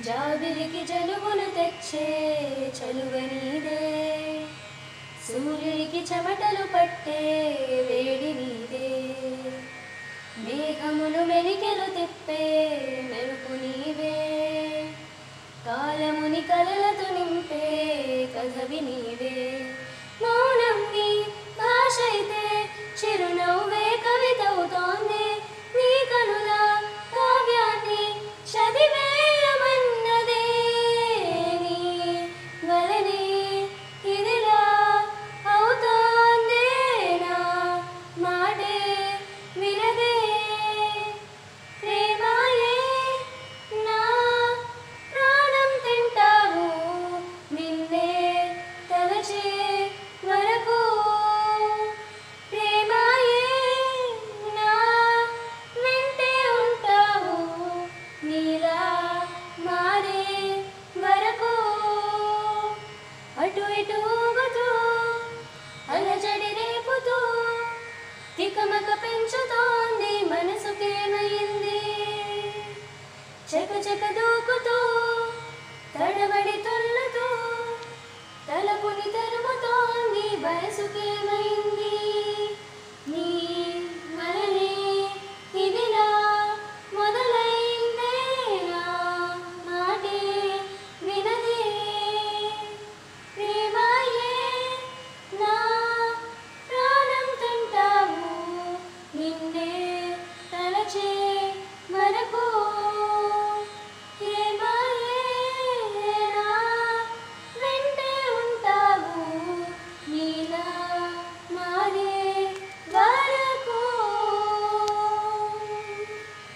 జాబిలికి జలుబులు తెచ్చే చలువ నీదే, సూర్యునికి చెమటలు పట్టే వేడి నీదే, మేఘములు మెలికెలు తిప్పే మెరుపు నీవే, కాలముని కలలతో నింపే కథవి నీవే. మౌనంని భాష అయితే చిరునవ్వే కవితవుతోంది, నీ కనుల కావ్యాన్ని చదివేయమన్నదే, నీ వలనే ఇదిలా అవుతోందే, నా మాటే వినదే. ప్రేమాయే నా ప్రాణం తింటావు, నిన్నే తలచే వరకు. ప్రేమాయే నా వెంటే ఉంటావు, నీలా మారే వరకు. అటు ఇటు ఊగుతూ అలజడి రేపుతూ తికమక పెంచుతోంది మనసుకేమయింది, చక చక